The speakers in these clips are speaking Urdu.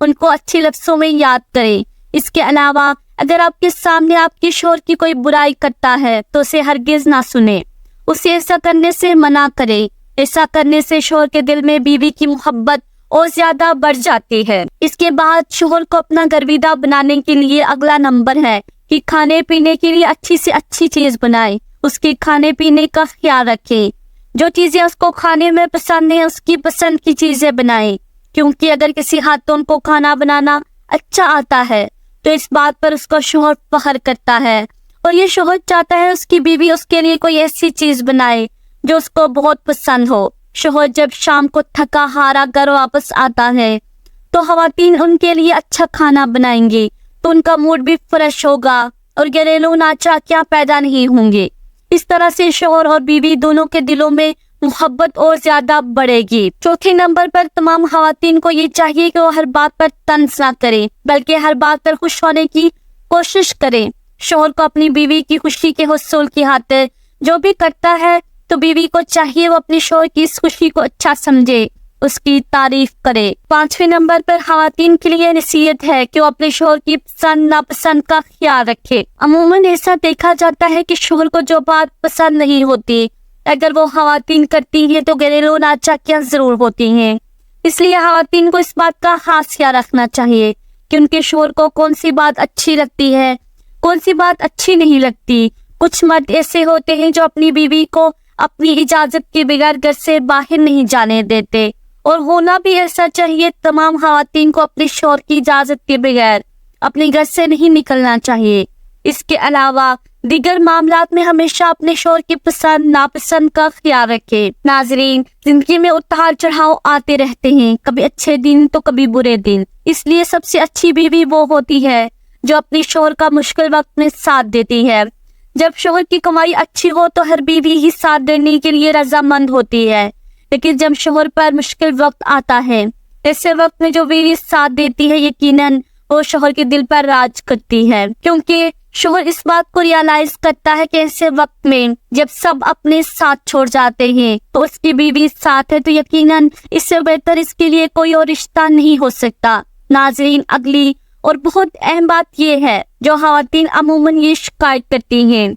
ان کو اچھے لفظوں میں یاد کریں۔ اس کے علاوہ اگر آپ کے سامنے آپ کے شوہر کی کوئی برائی کرتا ہے تو اسے ہرگز نہ سنیں، اسے ایسا کرنے سے منع کریں۔ ایسا کرنے سے شوہر کے دل میں بیوی کی محبت اور زیادہ بڑھ جاتی ہے۔ اس کے بعد شوہر کو اپنا گرویدہ بنانے کے لیے اگلا نمبر ہے کہ کھانے پینے کے لیے اچھی سے اچھی چیز بنائیں، اس کے کھانے پینے کا خیال رکھیں۔ جو چیزیں اس کو کھانے میں پسند ہیں اس کی پسند کی چیزیں بنائیں، کیونکہ اگر کسی خاتون کو کھانا بنانا اچھا آتا ہے تو اس بات پر اس کا شوہر فخر کرتا ہے، اور یہ شوہر چاہتا ہے اس کی بیوی اس کے لیے کوئی ایسی چیز بنائے جو اس کو بہت پسند ہو۔ شوہر جب شام کو تھکا ہارا گھر واپس آتا ہے تو خواتین ان کے لیے اچھا کھانا بنائیں گی تو ان کا موڈ بھی فریش ہوگا اور گھریلو ناچاکیاں پیدا نہیں ہوں گے۔ اس طرح سے شوہر اور بیوی دونوں کے دلوں میں محبت اور زیادہ بڑھے گی۔ چوتھے نمبر پر تمام خواتین کو یہ چاہیے کہ وہ ہر بات پر طنز نہ کریں بلکہ ہر بات پر خوش ہونے کی کوشش کریں۔ شوہر کو اپنی بیوی کی خوشی کے حصول کی خاطر جو بھی کرتا ہے تو بیوی کو چاہیے وہ اپنے شوہر کی اس خوشی کو اچھا سمجھے، اس کی تعریف کرے۔ پانچویں نمبر پر خواتین کے لیے نصیحت ہے کہ وہ اپنے شوہر کی پسند ناپسند کا خیال رکھے۔ عموماً ایسا دیکھا جاتا ہے کہ شوہر کو جو بات پسند نہیں ہوتی اگر وہ خواتین کرتی ہیں تو گھریلو ناچاکیاں ضرور ہوتی ہیں۔ اس لیے خواتین کو اس بات کا خاص خیال رکھنا چاہیے کہ ان کے شوہر کو کون سی بات اچھی لگتی ہے، کون سی بات اچھی نہیں لگتی۔ کچھ مرد ایسے ہوتے ہیں جو اپنی بیوی کو اپنی اجازت کے بغیر گھر سے باہر نہیں جانے دیتے، اور ہونا بھی ایسا چاہیے۔ تمام خواتین کو اپنے شوہر کی اجازت کے بغیر اپنے گھر سے نہیں نکلنا چاہیے۔ اس کے علاوہ دیگر معاملات میں ہمیشہ اپنے شوہر کی پسند ناپسند کا خیال رکھیں۔ ناظرین، زندگی میں اتار چڑھاؤ آتے رہتے ہیں، کبھی اچھے دن تو کبھی برے دن۔ اس لیے سب سے اچھی بیوی وہ ہوتی ہے جو اپنے شوہر کا مشکل وقت میں ساتھ دیتی ہے۔ جب شوہر کی کمائی اچھی ہو تو ہر بیوی ہی ساتھ دینے کے لیے رضامند ہوتی ہے، لیکن جب شوہر پر مشکل وقت آتا ہے، ایسے وقت میں جو بیوی ساتھ دیتی ہے یقیناً وہ شوہر کے دل پر راج کرتی ہے، کیونکہ شوہر اس بات کو ریالائز کرتا ہے کہ ایسے وقت میں جب سب اپنے ساتھ چھوڑ جاتے ہیں تو اس کی بیوی ساتھ ہے تو یقیناً اس سے بہتر اس کے لیے کوئی اور رشتہ نہیں ہو سکتا۔ ناظرین، اگلی اور بہت اہم بات یہ ہے جو خواتین عموماً یہ شکایت کرتی ہیں،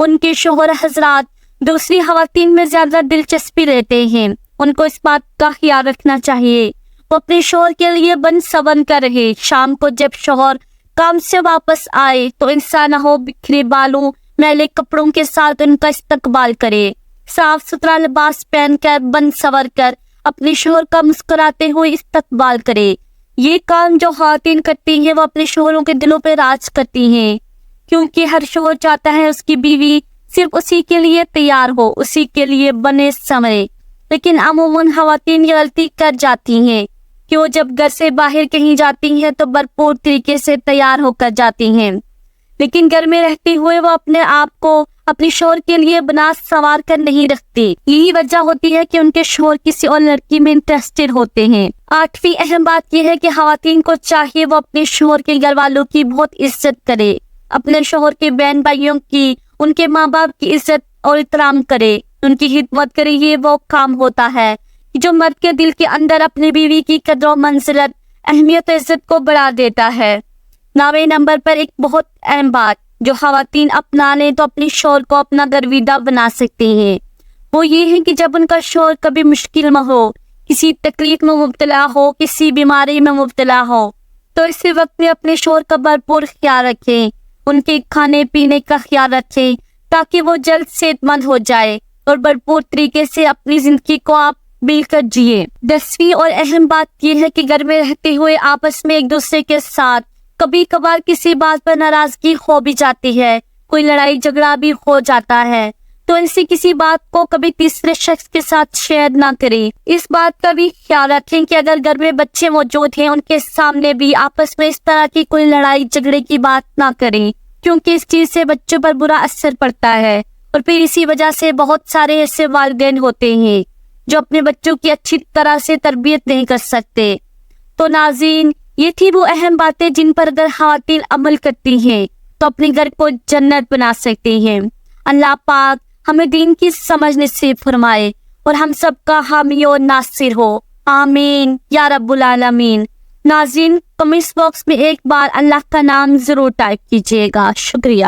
ان کے شوہر حضرات دوسری خواتین میں زیادہ دلچسپی لیتے ہیں۔ ان کو اس بات کا خیال رکھنا چاہیے وہ اپنے شوہر کے لیے بن سبن کر رہے۔ شام کو جب شوہر کام سے واپس آئے تو انسان نہ ہو بکھرے بالوں میلے کپڑوں کے ساتھ ان کا استقبال کرے، صاف ستھرا لباس پہن کر بن سور کر اپنے شوہر کا مسکراتے ہوئے استقبال کرے۔ یہ کام جو خواتین کرتی ہیں وہ اپنے شوہروں کے دلوں پہ راج کرتی ہیں، کیونکہ ہر شوہر چاہتا ہے اس کی بیوی صرف اسی کے لیے تیار ہو، اسی کے لیے بنے سمرے۔ لیکن عموماً خواتین یہ غلطی کر جاتی ہیں کہ وہ جب گھر سے باہر کہیں جاتی ہیں تو بھرپور طریقے سے تیار ہو کر جاتی ہیں، لیکن گھر میں رہتے ہوئے وہ اپنے آپ کو اپنے شوہر کے لیے بنا سنوار کر نہیں رکھتی۔ یہی وجہ ہوتی ہے کہ ان کے شوہر کسی اور لڑکی میں انٹرسٹڈ ہوتے ہیں۔ آٹھویں اہم بات یہ ہے کہ خواتین کو چاہیے وہ اپنے شوہر کے گھر والوں کی بہت عزت کرے، اپنے شوہر کے بہن بھائیوں کی، ان کے ماں باپ کی عزت اور احترام کرے، ان کی خدمت کرے۔ یہ وہ کام ہوتا ہے جو مرد کے دل کے اندر اپنی بیوی کی قدر و منزلت، اہمیت و عزت کو بڑھا دیتا ہے۔ 9ویں نمبر پر ایک بہت اہم بات جو خواتین اپنا لیں تو اپنے شوہر کو اپنا گرویدہ بنا سکتی ہیں، وہ یہ ہے کہ جب ان کا شوہر کبھی مشکل میں ہو، کسی تکلیف میں مبتلا ہو، کسی بیماری میں مبتلا ہو، تو اسی وقت میں اپنے شوہر کا بھرپور خیال رکھیں، ان کے کھانے پینے کا خیال رکھیں تاکہ وہ جلد صحت مند ہو جائے اور بھرپور طریقے سے اپنی زندگی کو آپ مل کر جیے۔ 10ویں اور اہم بات یہ ہے کہ گھر میں رہتے ہوئے آپس میں ایک دوسرے کے ساتھ کبھی کبھار کسی بات پر ناراضگی ہو بھی جاتی ہے، کوئی لڑائی جھگڑا بھی ہو جاتا ہے، تو ان سے کسی بات کو کبھی تیسرے شخص کے ساتھ شیئر نہ کریں۔ اس بات کا بھی خیال رکھیں کہ اگر گھر میں بچے موجود ہیں ان کے سامنے بھی آپس میں اس طرح کی کوئی لڑائی جھگڑے کی بات نہ کریں، کیونکہ اس چیز سے بچوں پر برا اثر پڑتا ہے، اور پھر اسی وجہ سے بہت سارے ایسے والدین ہوتے ہیں جو اپنے بچوں کی اچھی طرح سے تربیت نہیں کر سکتے۔ تو ناظرین، یہ تھی وہ اہم باتیں جن پر اگر خواتین عمل کرتی ہیں تو اپنے گھر کو جنت بنا سکتی ہیں۔ اللہ پاک ہمیں دین کی سمجھ نصیب فرمائے اور ہم سب کا حامی و ناصر ہو، آمین یا رب العالمین۔ ناظرین کمنٹس باکس میں ایک بار اللہ کا نام ضرور ٹائپ کیجیے گا. شکریہ.